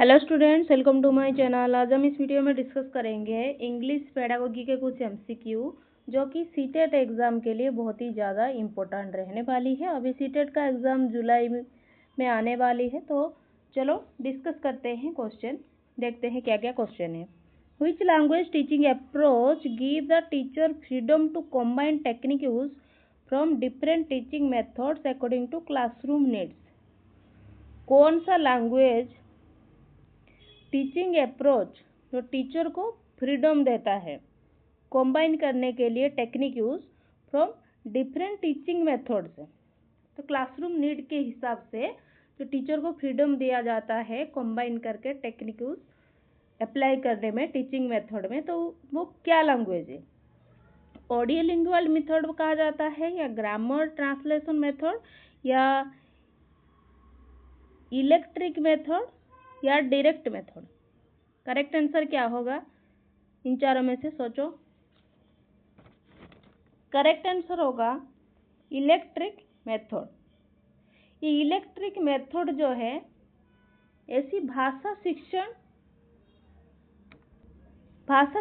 Hello students, welcome to my channel. आज हम इस वीडियो में डिस्कस करेंगे इंग्लिश पेडागोगी के कुछ एमसीक्यू जो कि सीटेट एग्ज़ाम के लिए बहुत ही ज़्यादा इम्पोर्टेंट रहने वाली है। अभी सीटेट का एग्ज़ाम जुलाई में आने वाली है, तो चलो डिस्कस करते हैं। क्वेश्चन देखते हैं क्या क्या क्वेश्चन है। Which language teaching approach give the teacher freedom to combine technique use from different teaching methods according to classroom needs. कौन सा लैंग्वेज टीचिंग अप्रोच जो टीचर को फ्रीडम देता है कंबाइन करने के लिए technique use from different teaching method से। तो क्लासरूम नीड के हिसाब से जो टीचर को फ्रीडम दिया जाता है कंबाइन करके टेक्निक यूज अप्लाई करने में टीचिंग मेथड में, तो वो क्या लैंग्वेज है? ऑडियो लिंगुअल मेथड कहा जाता है, या ग्रामर ट्रांसलेशन मेथड, या इलेक्ट्रिक मेथड, या डायरेक्ट मेथड? करेक्ट आंसर क्या होगा? इन चारों में से सोचो। करेक्ट आंसर होगा इलेक्ट्रिक मेथड। ये इलेक्ट्रिक मेथड जो है ऐसी भाषा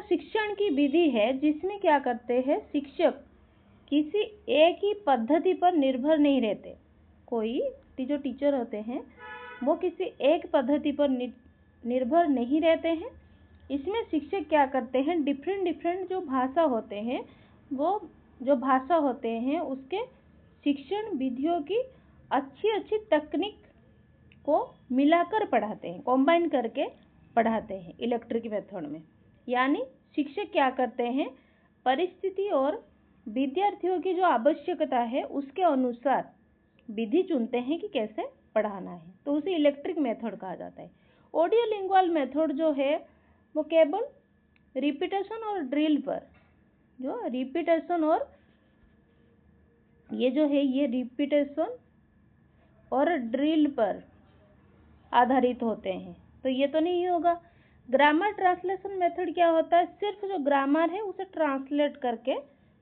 शिक्षण की विधि है जिसमें क्या करते हैं, शिक्षक किसी एक ही पद्धति पर निर्भर नहीं रहते। कोई जो टीचर होते हैं वो किसी एक पद्धति पर निर्भर नहीं रहते हैं। इसमें शिक्षक क्या करते हैं, डिफरेंट जो भाषा होते हैं, वो जो भाषा होते हैं उसके शिक्षण विधियों की अच्छी तकनीक को मिलाकर पढ़ाते हैं, कंबाइन करके पढ़ाते हैं इलेक्ट्रिक मेथड में। यानी शिक्षक क्या करते हैं, परिस्थिति और विद्यार्थियों की जो आवश्यकता है उसके अनुसार विधि चुनते हैं कि कैसे पढ़ाना है, तो उसे इलेक्ट्रिक मेथड कहा जाता है। ऑडियो लिंगुअल मेथड जो है वो केवल रिपीटेशन और ड्रिल पर, जो रिपीटेशन और ये रिपीटेशन और ड्रिल पर आधारित होते हैं, तो ये तो नहीं होगा। ग्रामर ट्रांसलेशन मेथड क्या होता है, सिर्फ जो ग्रामर है उसे ट्रांसलेट करके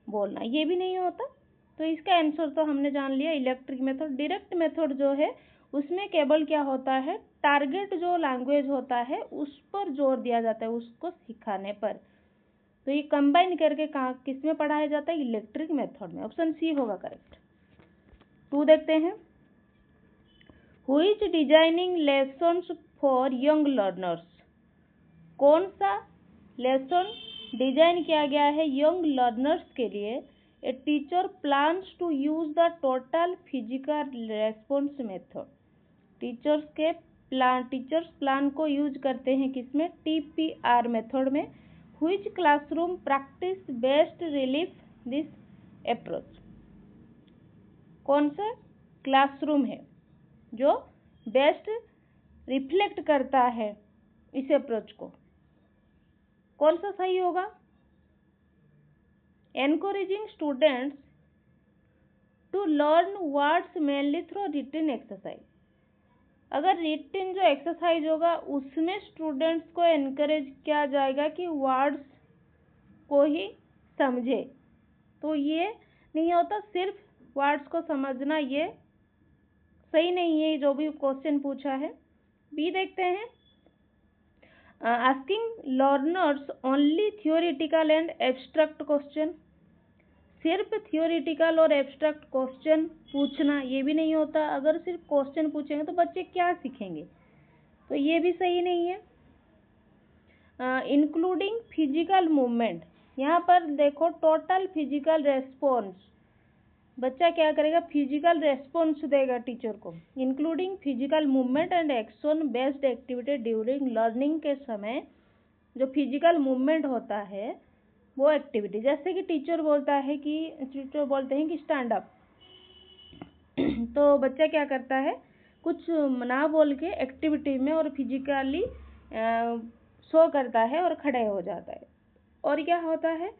बोलना, ये भी नहीं होता। तो इसका आंसर तो हमने जान लिया, इलेक्ट्रिक मेथड। डायरेक्ट मेथड जो है उसमें केवल क्या होता है, टारगेट जो लैंग्वेज होता है उस पर जोर दिया जाता है, उसको सिखाने पर। तो ये कंबाइन करके कहाँ किस में पढ़ाया जाता है, इलेक्ट्रिक मेथड में। ऑप्शन सी होगा करेक्ट। 2 देखते हैं। Who is designing lessons for young learners? कौन सा लेसन डिजाइन किया गया है यंग लर्नर्स के लिए? A teacher plans to use the total physical response method. Teachers plan को यूज करते हैं किसमें, TPR मेथड में। Which classroom practice best relief this approach? कौन सा क्लासरूम है जो बेस्ट रिफ्लेक्ट करता है इस अप्रोच को? कौन सा सही होगा? Encouraging students to learn words mainly through written exercise. अगर रिटन जो एक्सरसाइज होगा उसमें स्टूडेंट्स को एनकरेज किया जाएगा कि वर्ड्स को ही समझे, तो ये नहीं होता। सिर्फ वर्ड्स को समझना ये सही नहीं है, जो भी क्वेश्चन पूछा है। बी देखते हैं। Asking learners only theoretical and abstract question. सिर्फ थियोरिटिकल और एब्स्ट्रैक्ट क्वेश्चन पूछना ये भी नहीं होता। अगर सिर्फ क्वेश्चन पूछेंगे तो बच्चे क्या सीखेंगे, तो ये भी सही नहीं है। इंक्लूडिंग फिजिकल मूवमेंट, यहाँ पर देखो टोटल फिजिकल रेस्पॉन्स, बच्चा क्या करेगा, फिजिकल रेस्पॉन्स देगा टीचर को। Including physical movement and action based activity during learning के समय जो फिजिकल मूवमेंट होता है वो एक्टिविटी, जैसे कि टीचर बोलते हैं कि स्टैंड अप, तो बच्चा क्या करता है, कुछ ना बोल के एक्टिविटी में और फिजिकली शो करता है और खड़े हो जाता है। और क्या होता है,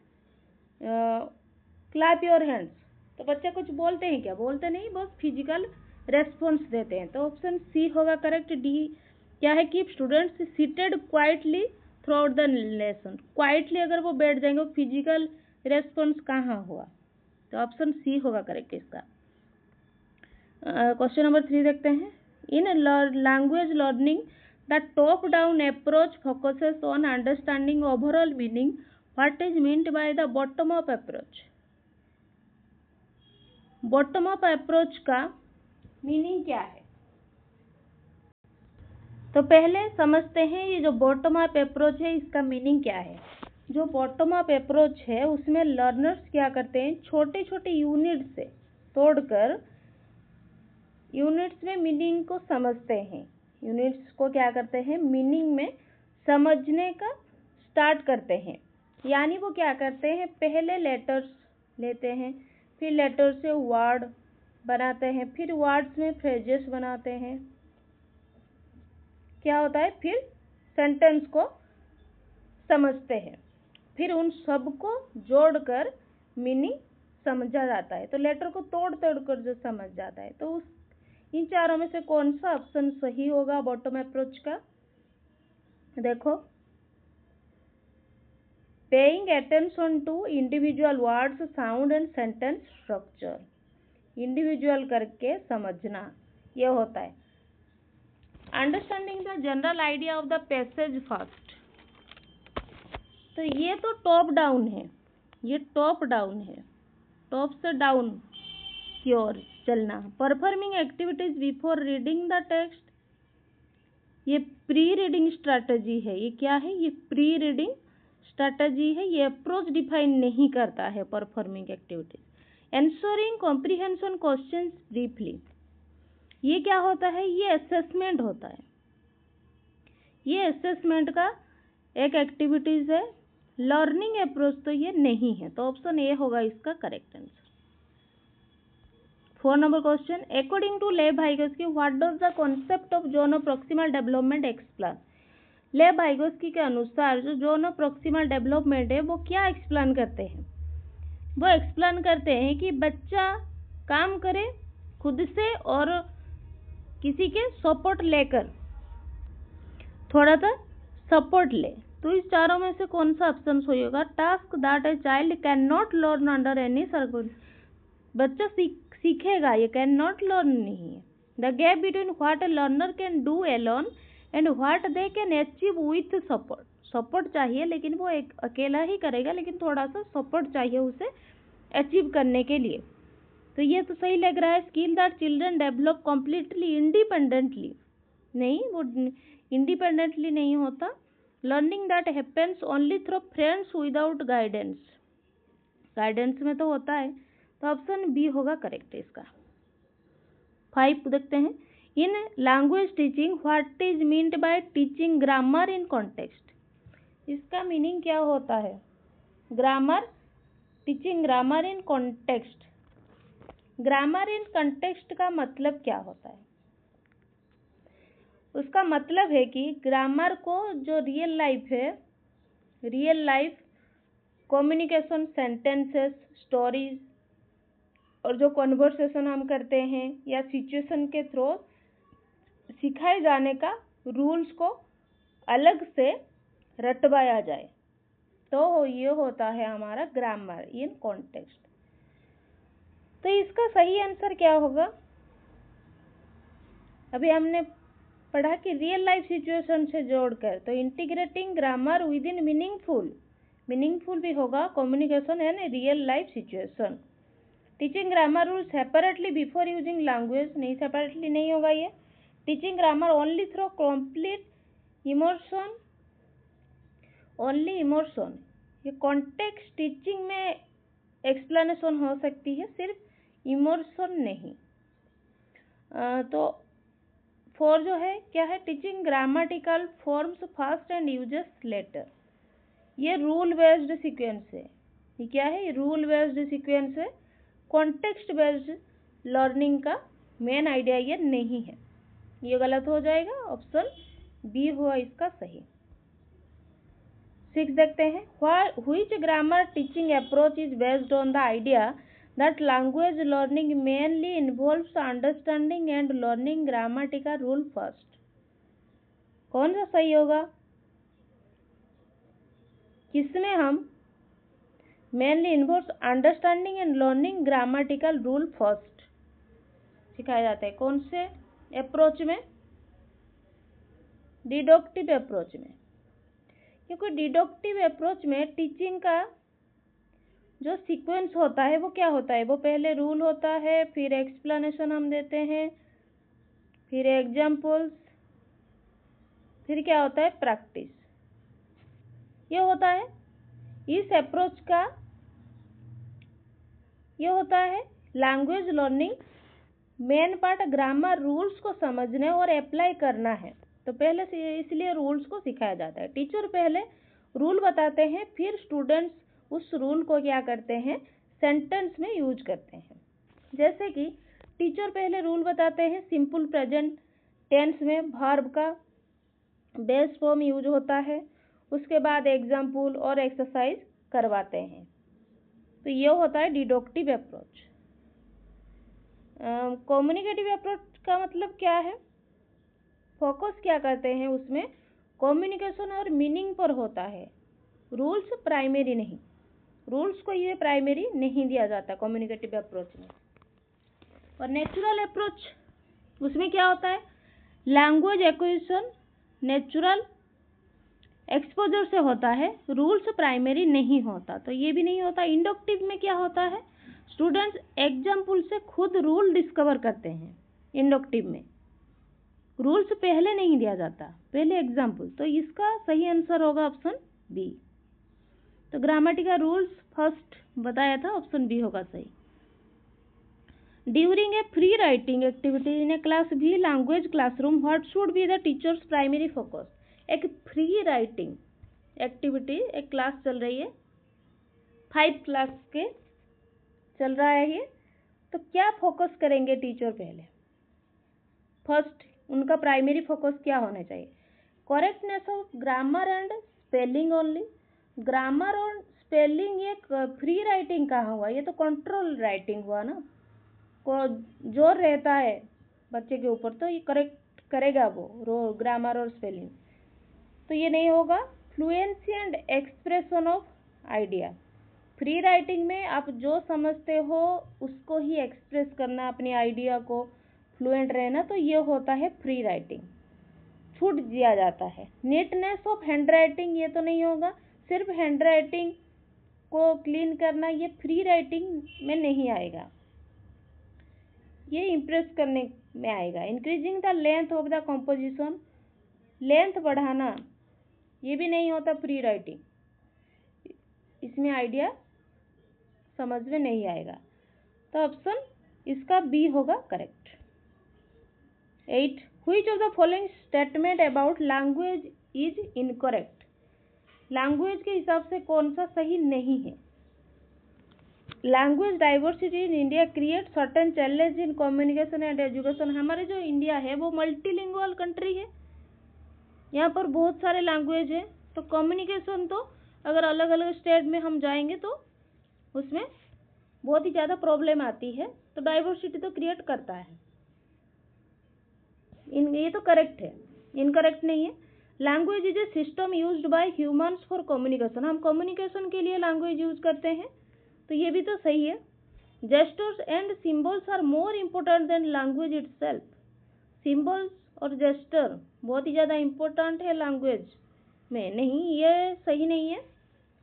क्लैप योर हैंड्स, तो बच्चे कुछ बोलते हैं क्या, बोलते नहीं, बस फिजिकल रेस्पॉन्स देते हैं। तो ऑप्शन सी होगा करेक्ट। डी क्या है, keep students seated quietly through out the lesson. Quietly अगर वो बैठ जाएंगे, फिजिकल रेस्पॉन्स कहाँ हुआ, तो ऑप्शन सी होगा करेक्ट इसका। क्वेश्चन नंबर 3 देखते हैं। In language learning the top down approach focuses on understanding overall meaning. What is meant by the bottom up approach? Bottom up approach का मीनिंग क्या है? तो पहले समझते हैं ये जो बॉटम अप अप्रोच है इसका मीनिंग क्या है. जो बॉटम अप अप्रोच है उसमें लर्नर्स क्या करते हैं, छोटे छोटे यूनिट से तोड़कर यूनिट्स में मीनिंग को समझते हैं. यूनिट्स को क्या करते हैं, मीनिंग में समझने का स्टार्ट करते हैं. यानी वो क्या करते हैं, पहले लेटर्स लेते हैं, फिर लेटर से वर्ड बनाते हैं, फिर वर्ड्स में फ्रेजेस बनाते हैं. क्या होता है, फिर सेंटेंस को समझते हैं, फिर उन सब को जोड़कर मीनिंग समझा जाता है. तो लेटर को तोड़ तोड़ कर जो समझ जाता है. तो इन चारों में से कौन सा ऑप्शन सही होगा बॉटम अप्रोच का? देखो, paying attention to individual words, sound and sentence structure. Individual करके समझना ये होता है. Understanding the general idea of the passage first. तो ये तो टॉप डाउन है, ये टॉप डाउन है, टॉप से डाउन की ओर चलना. Performing activities before reading the text, ये प्री रीडिंग स्ट्रैटेजी है. ये क्या है, ये प्री रीडिंग स्ट्रैटेजी है. ये अप्रोच डिफाइन नहीं करता है performing activities. Answering comprehension questions briefly, ये क्या होता है, ये असेसमेंट होता है. ये असेसमेंट का एक एक्टिविटीज है. लर्निंग अप्रोच तो ये नहीं है. तो ऑप्शन ए होगा इसका correct answer. 4 number question, according to Lev Vygotsky what does the concept of zone proximal development explain. Lev Vygotsky के अनुसार जो जोनो प्रॉक्सिमल डेवलपमेंट है वो क्या एक्सप्लेन करते हैं? वो एक्सप्लेन करते हैं कि बच्चा काम करे खुद से और किसी के सपोर्ट लेकर, थोड़ा सा सपोर्ट ले. तो इस चारों में से कौन सा ऑप्शन सही होगा? Task that a child can not learn under any circumstance. बच्चा सीखेगा, ये कैन नॉट लर्न नहीं है. The gap between what A learner can do alone and what they can achieve with support. Support चाहिए लेकिन वो एक अकेला ही करेगा, लेकिन थोड़ा सा सपोर्ट चाहिए उसे अचीव करने के लिए. तो ये तो सही लग रहा है. Skill that children develop completely independently, नहीं, वो इंडिपेंडेंटली नहीं होता. Learning that happens only through friends without guidance, guidance में तो होता है. तो ऑप्शन बी होगा करेक्ट इसका. 5 देखते हैं. In language teaching what is meant by teaching grammar in context. इसका मीनिंग क्या होता है? Grammar, teaching grammar in context. Grammar in context का मतलब क्या होता है? उसका मतलब है कि ग्रामर को जो रियल लाइफ है, real life communication, sentences, stories और जो कन्वर्सेशन हम करते हैं या सिचुएशन के थ्रू सिखाए जाने का रूल्स को अलग से रटवाया जाए, तो ये होता है हमारा ग्रामर इन कॉन्टेक्स्ट. तो इसका सही आंसर क्या होगा? अभी हमने पढ़ा कि रियल लाइफ सिचुएशन से जोड़कर, तो integrating grammar with in meaningful, meaningful भी होगा communication and real life situation. Teaching grammar rule separately before using language, नहीं, सेपरेटली नहीं होगा ये. Teaching grammar only through complete emotion, only emotion. ये कॉन्टेक्स्ट टीचिंग में एक्सप्लेनेशन हो सकती है, सिर्फ इमोशन नहीं. तो 4 जो है क्या है? Teaching grammatical forms fast and usages later. ये रूल बेस्ड सीक्वेंस है. ये क्या है? ये रूल बेस्ड सीक्वेंस है. कॉन्टेक्स्ट बेस्ड लर्निंग का मेन आइडिया ये नहीं है. ये गलत हो जाएगा. ऑप्शन बी हुआ इसका सही. 6 देखते हैं. Which grammar teaching approach is based on the idea that language learning mainly involves understanding and learning grammatical rule first. कौन सा सही होगा? किसमें हम mainly involves understanding and learning grammatical rule first सिखाया जाता है? कौन से अप्रोच में? डिडक्टिव अप्रोच में, क्योंकि डिडक्टिव अप्रोच में टीचिंग का जो सीक्वेंस होता है वो क्या होता है, वो पहले रूल होता है, फिर एक्सप्लेनेशन हम देते हैं, फिर एग्जाम्पल्स, फिर क्या होता है, प्रैक्टिस, ये होता है। इस अप्रोच का ये होता है language learning. Main part grammar rules को समझने और अप्लाई करना है, तो पहले से इसलिए रूल्स को सिखाया जाता है। टीचर पहले रूल बताते हैं, फिर स्टूडेंट्स उस रूल को क्या करते हैं, सेंटेंस में यूज करते हैं। जैसे कि टीचर पहले रूल बताते हैं, सिंपल प्रेजेंट टेंस में वर्ब का बेस फॉर्म यूज होता है, उसके बाद एग्जाम्पल और एक्सरसाइज करवाते हैं, तो ये होता है डिडक्टिव अप्रोच। कम्युनिकेटिव अप्रोच का मतलब क्या है, फोकस क्या करते हैं उसमें, कम्युनिकेशन और मीनिंग पर होता है, रूल्स प्राइमरी नहीं, रूल्स को ये प्राइमरी नहीं दिया जाता कम्युनिकेटिव अप्रोच में। और नेचुरल अप्रोच, उसमें क्या होता है, लैंग्वेज एक्विजिशन नेचुरल एक्सपोजर से होता है, रूल्स प्राइमरी नहीं होता, तो ये भी नहीं होता। इंडक्टिव में क्या होता है, स्टूडेंट्स एग्जाम्पल से खुद रूल डिस्कवर करते हैं। इंडक्टिव में रूल्स पहले नहीं दिया जाता, पहले एग्जाम्पल, तो इसका सही आंसर होगा ऑप्शन बी। तो ग्रामेटिकल रूल्स फर्स्ट बताया था, ऑप्शन बी होगा सही। During a free writing activity in a class B language classroom what should be the teacher's primary focus. एक फ्री राइटिंग एक्टिविटी, एक क्लास चल रही है, 5 क्लास के चल रहा है ये, तो क्या फोकस करेंगे टीचर पहले, फर्स्ट उनका प्राइमरी फोकस क्या होना चाहिए, correctness of grammar and spelling only. Grammar और स्पेलिंग ये फ्री राइटिंग कहाँ हुआ, ये तो कंट्रोल राइटिंग हुआ ना, को जोर रहता है बच्चे के ऊपर, तो ये करेक्ट करेगा वो ग्रामर और स्पेलिंग, तो ये नहीं होगा। Fluency and expression of idea, free writing में आप जो समझते हो उसको ही एक्सप्रेस करना, अपनी आइडिया को फ्लुएंट रहना, तो ये होता है फ्री राइटिंग, छूट दिया जाता है। नीटनेस ऑफ हैंड राइटिंग, ये तो नहीं होगा, सिर्फ हैंड राइटिंग को क्लीन करना, ये फ्री राइटिंग में नहीं आएगा, ये इम्प्रेस करने में आएगा। Increasing the length of the composition, length बढ़ाना, ये भी नहीं होता फ्री राइटिंग, इसमें आइडिया समझ में नहीं आएगा, तो ऑप्शन इसका बी होगा correct. 8 which of the following statement about language is incorrect. Language के हिसाब से कौन सा सही नहीं है। Language diversity in India create certain challenge in communication and education. हमारे जो इंडिया है वो मल्टीलिंगुअल कंट्री है, यहाँ पर बहुत सारे लैंग्वेज है, तो कम्युनिकेशन तो अगर अलग अलग स्टेट में हम जाएंगे तो उसमें बहुत ही ज़्यादा प्रॉब्लम आती है, तो डाइवर्सिटी तो क्रिएट करता है। ये तो करेक्ट है, इनकरेक्ट नहीं है। Language is a system used by humans for communication, हम कम्युनिकेशन के लिए लैंग्वेज यूज करते हैं, तो ये भी तो सही है। Gestures and symbols are more important than language itself. Symbols और जेस्टर बहुत ही ज़्यादा इम्पोर्टेंट है लैंग्वेज में, नहीं, ये सही नहीं है।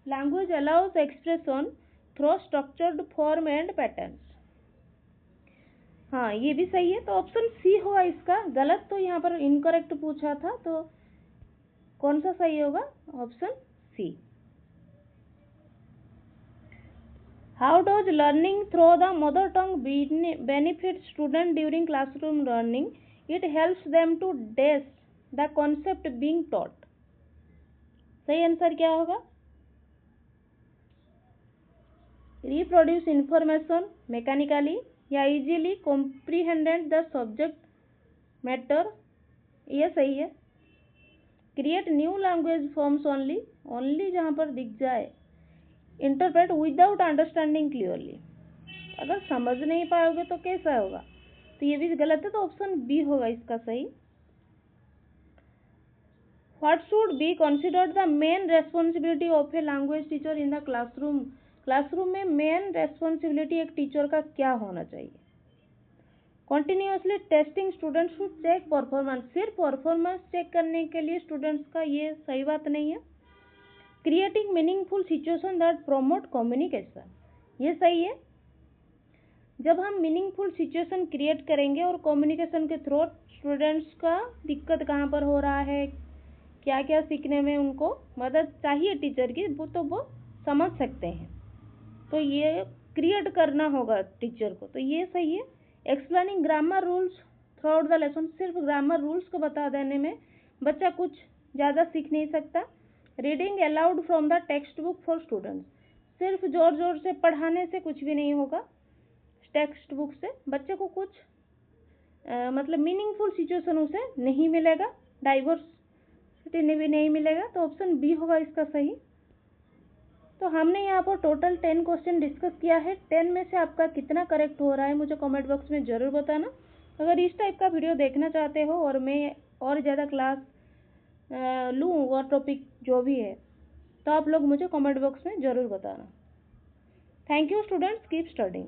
Language allows expression through structured form and patterns, हाँ ये भी सही है, तो ऑप्शन सी होगा इसका। गलत तो यहाँ पर इनकरेक्ट पूछा था, तो कौन सा सही होगा, option C. How does learning through the mother tongue benefit student during classroom learning. It helps them to dash the concept being taught. सही आंसर क्या होगा, रिप्रोड्यूस इंफॉर्मेशन मैकेनिकली या easily comprehended the subject matter, ये सही है। Create new language forms only, only जहाँ पर दिख जाए। इंटरप्रेट विदाउट अंडरस्टैंडिंग क्लियरली, अगर समझ नहीं पाओगे तो कैसा होगा, तो ये भी गलत है, तो ऑप्शन बी होगा इसका सही। What should be considered the main responsibility of a language teacher in the classroom. Classroom में मेन रेस्पॉन्सिबिलिटी एक टीचर का क्या होना चाहिए, continuously testing students to check performance, सिर्फ परफॉर्मेंस चेक करने के लिए स्टूडेंट्स का ये सही बात नहीं है। Creating meaningful situation that promote communication, ये सही है। जब हम मीनिंगफुल सिचुएशन क्रिएट करेंगे और कम्युनिकेशन के थ्रू स्टूडेंट्स का दिक्कत कहाँ पर हो रहा है, क्या क्या सीखने में उनको मदद चाहिए टीचर की, वो तो वो समझ सकते हैं। तो ये क्रिएट करना होगा टीचर को, तो ये सही है। Explaining grammar rules through out the lesson, सिर्फ ग्रामर रूल्स को बता देने में बच्चा कुछ ज़्यादा सीख नहीं सकता। Reading allowed from the text book for students, सिर्फ जोर जोर से पढ़ाने से कुछ भी नहीं होगा। टेक्स्ट बुक से बच्चे को कुछ मतलब मीनिंगफुल सिचुएशन उसे नहीं मिलेगा, डाइवर्सिटी भी नहीं मिलेगा, तो ऑप्शन बी होगा इसका सही। तो हमने यहाँ पर टोटल 10 क्वेश्चन डिस्कस किया है। 10 में से आपका कितना करेक्ट हो रहा है मुझे कमेंट बॉक्स में ज़रूर बताना। अगर इस टाइप का वीडियो देखना चाहते हो और मैं और ज़्यादा क्लास लूँ और टॉपिक जो भी है, तो आप लोग मुझे कमेंट बॉक्स में ज़रूर बताना। Thank you students, keep studying.